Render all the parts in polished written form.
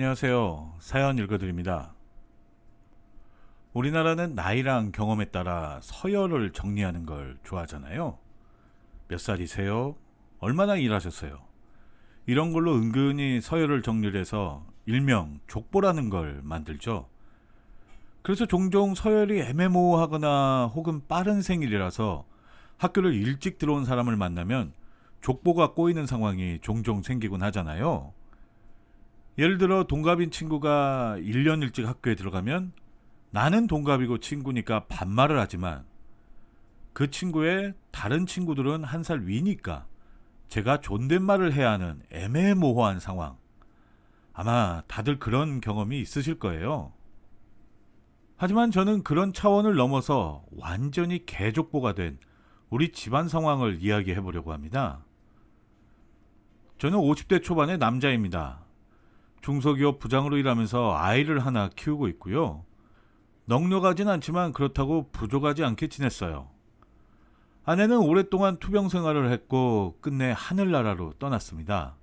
안녕하세요. 사연 읽어드립니다. 우리나라는 나이랑 경험에 따라 서열을 정리하는 걸 좋아하잖아요. 몇 살이세요? 얼마나 일하셨어요? 이런 걸로 은근히 서열을 정리를 해서 일명 족보라는 걸 만들죠. 그래서 종종 서열이 애매모호하거나 혹은 빠른 생일이라서 학교를 일찍 들어온 사람을 만나면 족보가 꼬이는 상황이 종종 생기곤 하잖아요. 예를 들어 동갑인 친구가 1년 일찍 학교에 들어가면 나는 동갑이고 친구니까 반말을 하지만 그 친구의 다른 친구들은 한 살 위니까 제가 존댓말을 해야 하는 애매모호한 상황. 아마 다들 그런 경험이 있으실 거예요. 하지만 저는 그런 차원을 넘어서 완전히 개족보가 된 우리 집안 상황을 이야기해 보려고 합니다. 저는 50대 초반의 남자입니다. 중소기업 부장으로 일하면서 아이를 하나 키우고 있고요. 넉넉하진 않지만 그렇다고 부족하지 않게 지냈어요. 아내는 오랫동안 투병 생활을 했고 끝내 하늘나라로 떠났습니다.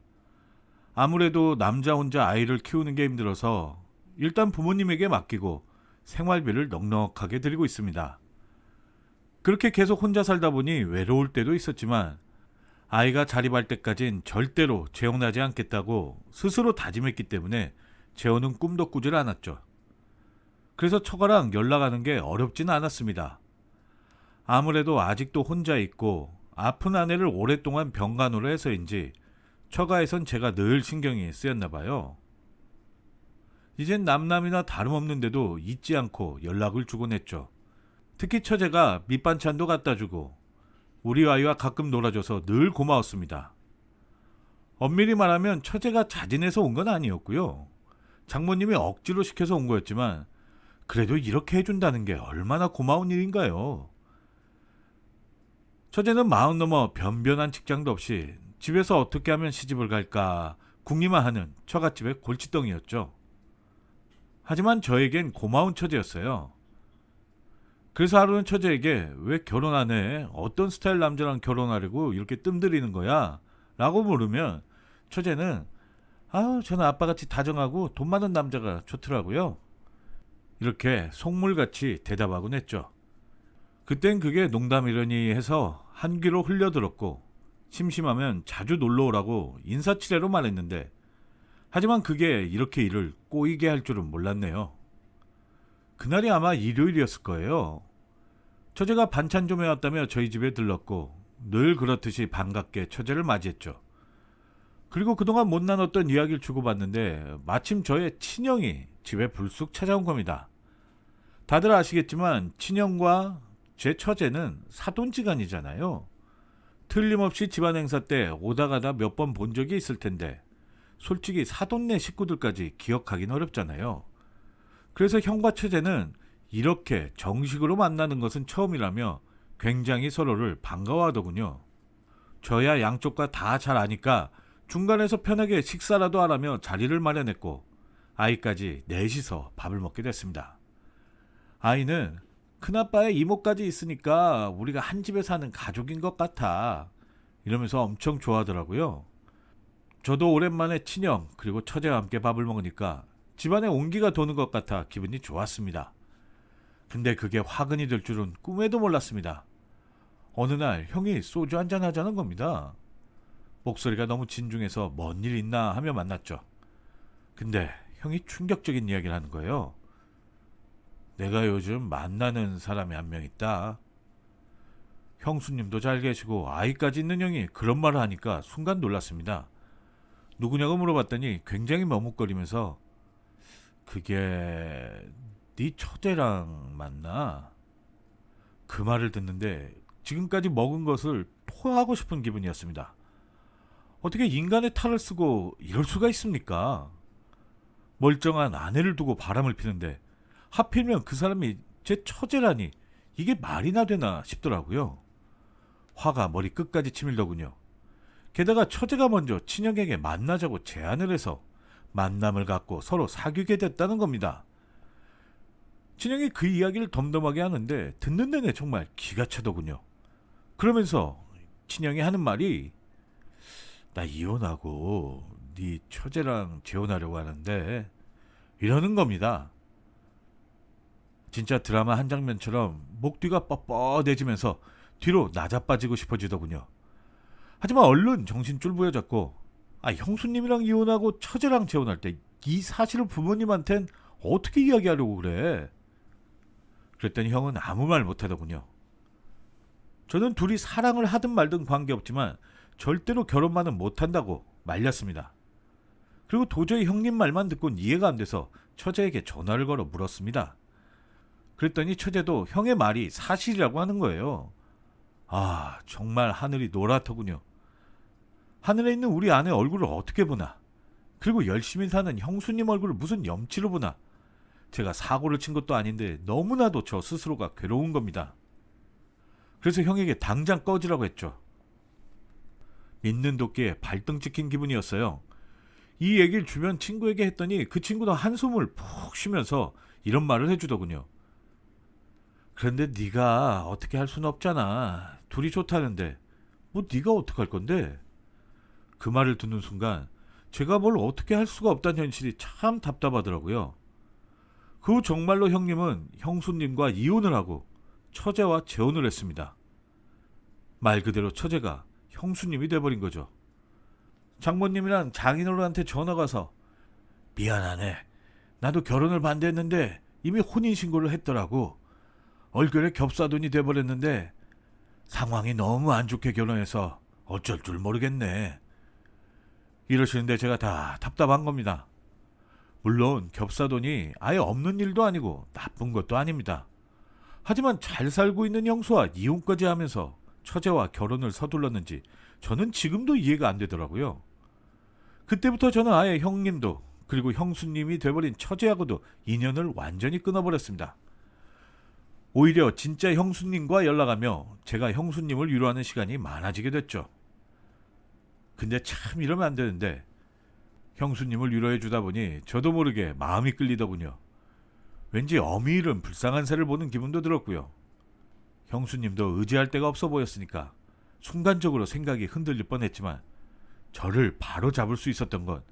아무래도 남자 혼자 아이를 키우는 게 힘들어서 일단 부모님에게 맡기고 생활비를 넉넉하게 드리고 있습니다. 그렇게 계속 혼자 살다 보니 외로울 때도 있었지만 아이가 자립할 때까진 절대로 재혼하지 않겠다고 스스로 다짐했기 때문에 재혼은 꿈도 꾸질 않았죠. 그래서 처가랑 연락하는 게 어렵진 않았습니다. 아무래도 아직도 혼자 있고 아픈 아내를 오랫동안 병간호를 해서인지 처가에선 제가 늘 신경이 쓰였나 봐요. 이젠 남남이나 다름없는데도 잊지 않고 연락을 주곤 했죠. 특히 처제가 밑반찬도 갖다 주고 우리 아이와 가끔 놀아줘서 늘 고마웠습니다. 엄밀히 말하면 처제가 자진해서 온 건 아니었고요. 장모님이 억지로 시켜서 온 거였지만 그래도 이렇게 해준다는 게 얼마나 고마운 일인가요. 처제는 마흔 넘어 변변한 직장도 없이 집에서 어떻게 하면 시집을 갈까 궁리만 하는 처갓집의 골칫덩이였죠. 하지만 저에겐 고마운 처제였어요. 그래서 하루는 처제에게 왜 결혼 안 해? 어떤 스타일 남자랑 결혼하려고 이렇게 뜸들이는 거야? 라고 물으면 처제는 저는 아빠같이 다정하고 돈 많은 남자가 좋더라고요. 이렇게 속물같이 대답하곤 했죠. 그땐 그게 농담이려니 해서 한 귀로 흘려들었고 심심하면 자주 놀러 오라고 인사치레로 말했는데 하지만 그게 이렇게 일을 꼬이게 할 줄은 몰랐네요. 그날이 아마 일요일이었을 거예요. 처제가 반찬 좀 해왔다며 저희 집에 들렀고 늘 그렇듯이 반갑게 처제를 맞이했죠. 그리고 그동안 못 나눴던 이야기를 주고받는데 마침 저의 친형이 집에 불쑥 찾아온 겁니다. 다들 아시겠지만 친형과 제 처제는 사돈지간이잖아요. 틀림없이 집안 행사 때 오다 가다 몇 번 본 적이 있을 텐데 솔직히 사돈네 식구들까지 기억하긴 어렵잖아요. 그래서 형과 처제는 이렇게 정식으로 만나는 것은 처음이라며 굉장히 서로를 반가워하더군요. 저야 양쪽과 다 잘 아니까 중간에서 편하게 식사라도 하라며 자리를 마련했고 아이까지 넷이서 밥을 먹게 됐습니다. 아이는 큰아빠의 이모까지 있으니까 우리가 한 집에 사는 가족인 것 같아 이러면서 엄청 좋아하더라고요. 저도 오랜만에 친형 그리고 처제와 함께 밥을 먹으니까 집안에 온기가 도는 것 같아 기분이 좋았습니다. 근데 그게 화근이 될 줄은 꿈에도 몰랐습니다. 어느 날 형이 소주 한잔 하자는 겁니다. 목소리가 너무 진중해서 뭔 일 있나 하며 만났죠. 근데 형이 충격적인 이야기를 하는 거예요. 내가 요즘 만나는 사람이 한 명 있다. 형수님도 잘 계시고 아이까지 있는 형이 그런 말을 하니까 순간 놀랐습니다. 누구냐고 물어봤더니 굉장히 머뭇거리면서 그게 네 처제랑 맞나? 그 말을 듣는데 지금까지 먹은 것을 토하고 싶은 기분이었습니다. 어떻게 인간의 탈을 쓰고 이럴 수가 있습니까? 멀쩡한 아내를 두고 바람을 피는데 하필이면 그 사람이 제 처제라니 이게 말이나 되나 싶더라고요. 화가 머리 끝까지 치밀더군요. 게다가 처제가 먼저 친형에게 만나자고 제안을 해서 만남을 갖고 서로 사귀게 됐다는 겁니다. 친형이 그 이야기를 덤덤하게 하는데 듣는 내내 정말 기가 차더군요. 그러면서 친형이 하는 말이 나 이혼하고 네 처제랑 재혼하려고 하는데 이러는 겁니다. 진짜 드라마 한 장면처럼 목 뒤가 뻣뻣해지면서 뒤로 나자빠지고 싶어지더군요. 하지만 얼른 정신줄 부여잡고 형수님이랑 이혼하고 처제랑 재혼할 때 이 사실을 부모님한텐 어떻게 이야기하려고 그래? 그랬더니 형은 아무 말 못하더군요. 저는 둘이 사랑을 하든 말든 관계없지만 절대로 결혼만은 못한다고 말렸습니다. 그리고 도저히 형님 말만 듣고는 이해가 안 돼서 처제에게 전화를 걸어 물었습니다. 그랬더니 처제도 형의 말이 사실이라고 하는 거예요. 정말 하늘이 노랗더군요. 하늘에 있는 우리 아내 얼굴을 어떻게 보나, 그리고 열심히 사는 형수님 얼굴을 무슨 염치로 보나. 제가 사고를 친 것도 아닌데 너무나도 저 스스로가 괴로운 겁니다. 그래서 형에게 당장 꺼지라고 했죠. 믿는 도끼에 발등 찍힌 기분이었어요. 이 얘기를 주변 친구에게 했더니 그 친구도 한숨을 푹 쉬면서 이런 말을 해주더군요. 그런데 네가 어떻게 할 수는 없잖아. 둘이 좋다는데 뭐 네가 어떡할 건데? 그 말을 듣는 순간 제가 뭘 어떻게 할 수가 없다는 현실이 참 답답하더라고요. 그 후 정말로 형님은 형수님과 이혼을 하고 처제와 재혼을 했습니다. 말 그대로 처제가 형수님이 돼버린 거죠. 장모님이랑 장인어른한테 전화가 와서 미안하네. 나도 결혼을 반대했는데 이미 혼인신고를 했더라고. 얼굴에 겹사돈이 돼버렸는데 상황이 너무 안 좋게 결혼해서 어쩔 줄 모르겠네. 이러시는데 제가 다 답답한 겁니다. 물론 겹사돈이 아예 없는 일도 아니고 나쁜 것도 아닙니다. 하지만 잘 살고 있는 형수와 이혼까지 하면서 처제와 결혼을 서둘렀는지 저는 지금도 이해가 안 되더라고요. 그때부터 저는 아예 형님도 그리고 형수님이 돼버린 처제하고도 인연을 완전히 끊어버렸습니다. 오히려 진짜 형수님과 연락하며 제가 형수님을 위로하는 시간이 많아지게 됐죠. 근데 참 이러면 안 되는데 형수님을 위로해 주다 보니 저도 모르게 마음이 끌리더군요. 왠지 어미 잃은 불쌍한 새를 보는 기분도 들었고요. 형수님도 의지할 데가 없어 보였으니까 순간적으로 생각이 흔들릴 뻔했지만 저를 바로 잡을 수 있었던 건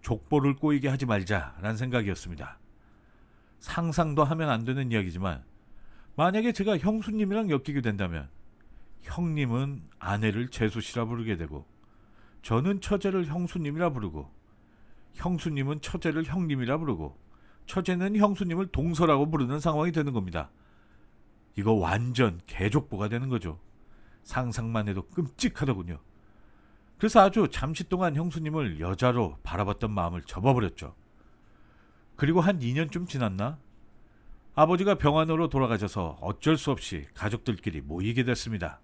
족보를 꼬이게 하지 말자라는 생각이었습니다. 상상도 하면 안 되는 이야기지만 만약에 제가 형수님이랑 엮이게 된다면 형님은 아내를 제수씨라 부르게 되고 저는 처제를 형수님이라 부르고 형수님은 처제를 형님이라 부르고 처제는 형수님을 동서라고 부르는 상황이 되는 겁니다. 이거 완전 개족보가 되는 거죠. 상상만 해도 끔찍하더군요. 그래서 아주 잠시 동안 형수님을 여자로 바라봤던 마음을 접어버렸죠. 그리고 한 2년쯤 지났나? 아버지가 병원으로 돌아가셔서 어쩔 수 없이 가족들끼리 모이게 됐습니다.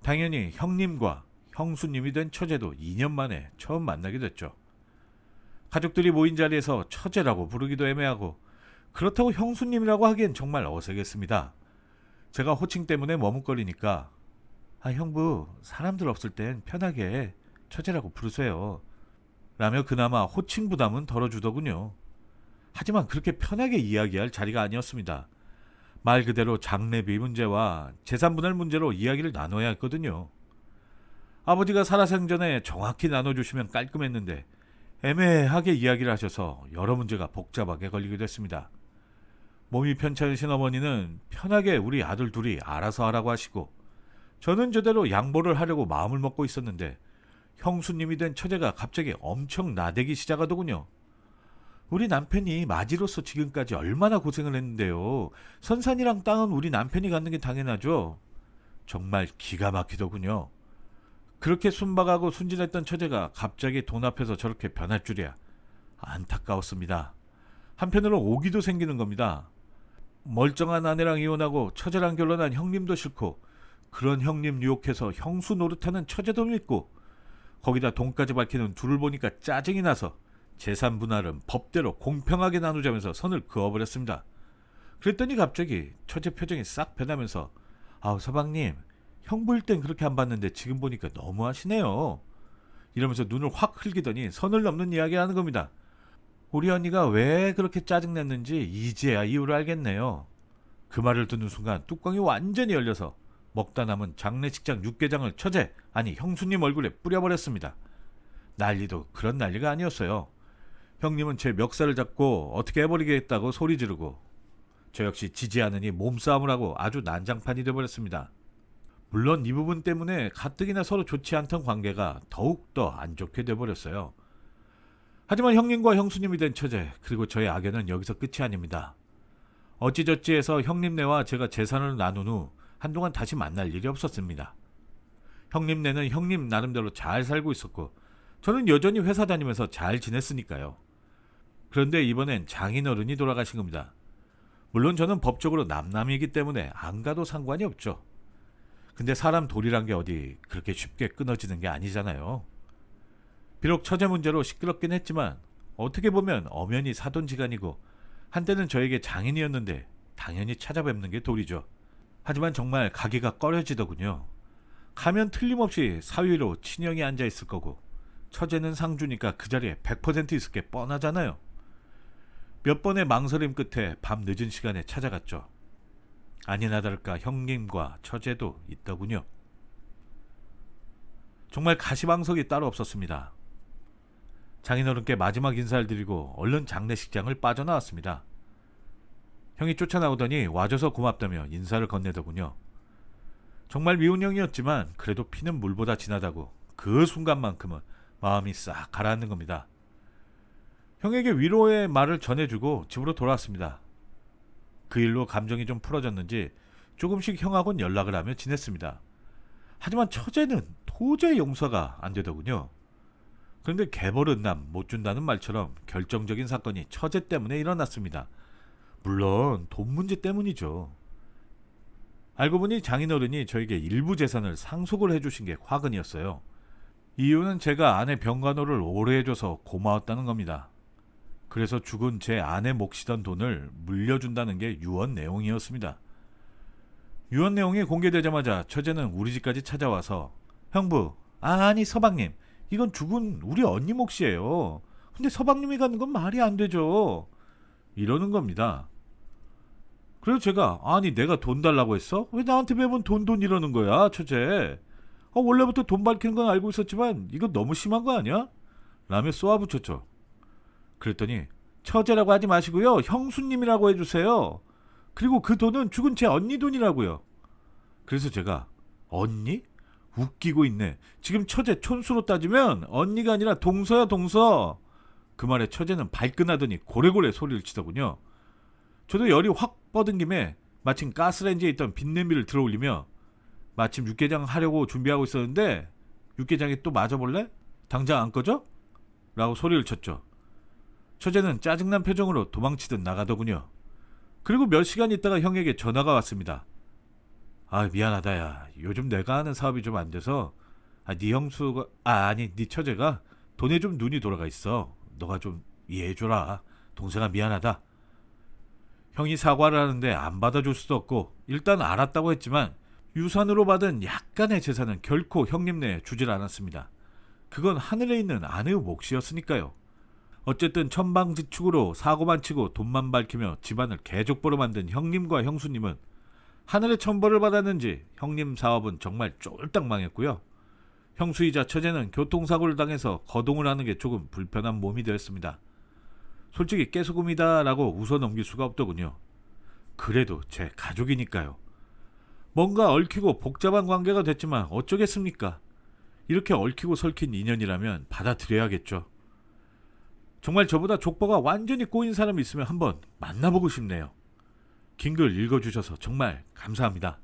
당연히 형님과 형수님이 된 처제도 2년 만에 처음 만나게 됐죠. 가족들이 모인 자리에서 처제라고 부르기도 애매하고 그렇다고 형수님이라고 하기엔 정말 어색했습니다. 제가 호칭 때문에 머뭇거리니까 형부 사람들 없을 땐 편하게 처제라고 부르세요 라며 그나마 호칭 부담은 덜어주더군요. 하지만 그렇게 편하게 이야기할 자리가 아니었습니다. 말 그대로 장례비 문제와 재산분할 문제로 이야기를 나눠야 했거든요. 아버지가 살아생전에 정확히 나눠주시면 깔끔했는데 애매하게 이야기를 하셔서 여러 문제가 복잡하게 걸리게 됐습니다. 몸이 편찮으신 어머니는 편하게 우리 아들 둘이 알아서 하라고 하시고 저는 저대로 양보를 하려고 마음을 먹고 있었는데 형수님이 된 처제가 갑자기 엄청 나대기 시작하더군요. 우리 남편이 마지로서 지금까지 얼마나 고생을 했는데요. 선산이랑 땅은 우리 남편이 갖는 게 당연하죠. 정말 기가 막히더군요. 그렇게 순박하고 순진했던 처제가 갑자기 돈 앞에서 저렇게 변할 줄이야 안타까웠습니다. 한편으로 오기도 생기는 겁니다. 멀쩡한 아내랑 이혼하고 처제랑 결혼한 형님도 싫고 그런 형님 유혹해서 형수 노릇하는 처제도 믿고 거기다 돈까지 밝히는 둘을 보니까 짜증이 나서 재산 분할은 법대로 공평하게 나누자면서 선을 그어버렸습니다. 그랬더니 갑자기 처제 표정이 싹 변하면서 서방님 형부일 땐 그렇게 안 봤는데 지금 보니까 너무하시네요 이러면서 눈을 확 흘기더니 선을 넘는 이야기를 하는 겁니다. 우리 언니가 왜 그렇게 짜증냈는지 이제야 이유를 알겠네요. 그 말을 듣는 순간 뚜껑이 완전히 열려서 먹다 남은 장례식장 육개장을 처제 아니 형수님 얼굴에 뿌려버렸습니다. 난리도 그런 난리가 아니었어요. 형님은 제 멱살을 잡고 어떻게 해버리겠다고 소리 지르고, 저 역시 지지 않으니 몸싸움을 하고 아주 난장판이 되어버렸습니다. 물론 이 부분 때문에 가뜩이나 서로 좋지 않던 관계가 더욱더 안 좋게 돼버렸어요. 하지만 형님과 형수님이 된 처제, 그리고 저의 악연은 여기서 끝이 아닙니다. 어찌저찌해서 형님네와 제가 재산을 나눈 후 한동안 다시 만날 일이 없었습니다. 형님네는 형님 나름대로 잘 살고 있었고, 저는 여전히 회사 다니면서 잘 지냈으니까요. 그런데 이번엔 장인어른이 돌아가신 겁니다. 물론 저는 법적으로 남남이기 때문에 안 가도 상관이 없죠. 근데 사람 돌이란 게 어디 그렇게 쉽게 끊어지는 게 아니잖아요. 비록 처제 문제로 시끄럽긴 했지만 어떻게 보면 엄연히 사돈지간이고 한때는 저에게 장인이었는데 당연히 찾아뵙는 게 도리죠. 하지만 정말 가기가 꺼려지더군요. 가면 틀림없이 사위로 친형이 앉아있을 거고, 처제는 상주니까 그 자리에 100% 있을 게 뻔하잖아요. 몇 번의 망설임 끝에 밤 늦은 시간에 찾아갔죠. 아니나 다를까 형님과 처제도 있더군요. 정말 가시방석이 따로 없었습니다. 장인어른께 마지막 인사를 드리고 얼른 장례식장을 빠져나왔습니다. 형이 쫓아나오더니 와줘서 고맙다며 인사를 건네더군요. 정말 미운 형이었지만 그래도 피는 물보다 진하다고 그 순간만큼은 마음이 싹 가라앉는 겁니다. 형에게 위로의 말을 전해주고 집으로 돌아왔습니다. 그 일로 감정이 좀 풀어졌는지 조금씩 형하고는 연락을 하며 지냈습니다. 하지만 처제는 도저히 용서가 안 되더군요. 그런데 개버릇 남 못 준다는 말처럼 결정적인 사건이 처제 때문에 일어났습니다. 물론 돈 문제 때문이죠. 알고 보니 장인어른이 저에게 일부 재산을 상속을 해주신 게 화근이었어요. 이유는 제가 아내 병간호를 오래 해줘서 고마웠다는 겁니다. 그래서 죽은 제 아내 몫이던 돈을 물려준다는 게 유언 내용이었습니다. 유언 내용이 공개되자마자 처제는 우리 집까지 찾아와서 형부, 아니 서방님, 이건 죽은 우리 언니 몫이에요. 근데 서방님이 가는 건 말이 안 되죠. 이러는 겁니다. 그래서 제가 아니 내가 돈 달라고 했어? 왜 나한테 매번 돈 이러는 거야 처제. 원래부터 돈 밝히는 건 알고 있었지만 이거 너무 심한 거 아니야? 라며 쏘아붙였죠. 그랬더니 처제라고 하지 마시고요, 형수님이라고 해주세요. 그리고 그 돈은 죽은 제 언니 돈이라고요. 그래서 제가 언니? 웃기고 있네. 지금 처제 촌수로 따지면 언니가 아니라 동서야 동서. 그 말에 처제는 발끈하더니 고래고래 소리를 치더군요. 저도 열이 확 뻗은 김에 마침 가스레인지에 있던 빈냄비를 들어올리며 마침 육개장 하려고 준비하고 있었는데 육개장에 또 맞아볼래? 당장 안 꺼져? 라고 소리를 쳤죠. 처제는 짜증난 표정으로 도망치듯 나가더군요. 그리고 몇 시간 있다가 형에게 전화가 왔습니다. 아 미안하다 야, 요즘 내가 하는 사업이 좀 안 돼서 네 형수가 아니 네 처제가 돈에 좀 눈이 돌아가 있어. 너가 좀 이해해줘라. 동생아 미안하다. 형이 사과를 하는데 안 받아줄 수도 없고 일단 알았다고 했지만 유산으로 받은 약간의 재산은 결코 형님네에 주질 않았습니다. 그건 하늘에 있는 아내의 몫이었으니까요. 어쨌든 천방지축으로 사고만 치고 돈만 밝히며 집안을 개족보로 만든 형님과 형수님은 하늘의 천벌을 받았는지 형님 사업은 정말 쫄딱 망했고요. 형수이자 처제는 교통사고를 당해서 거동을 하는 게 조금 불편한 몸이 되었습니다. 솔직히 깨소금이다 라고 웃어넘길 수가 없더군요. 그래도 제 가족이니까요. 뭔가 얽히고 복잡한 관계가 됐지만 어쩌겠습니까? 이렇게 얽히고 설킨 인연이라면 받아들여야겠죠. 정말 저보다 족보가 완전히 꼬인 사람이 있으면 한번 만나보고 싶네요. 긴 글 읽어주셔서 정말 감사합니다.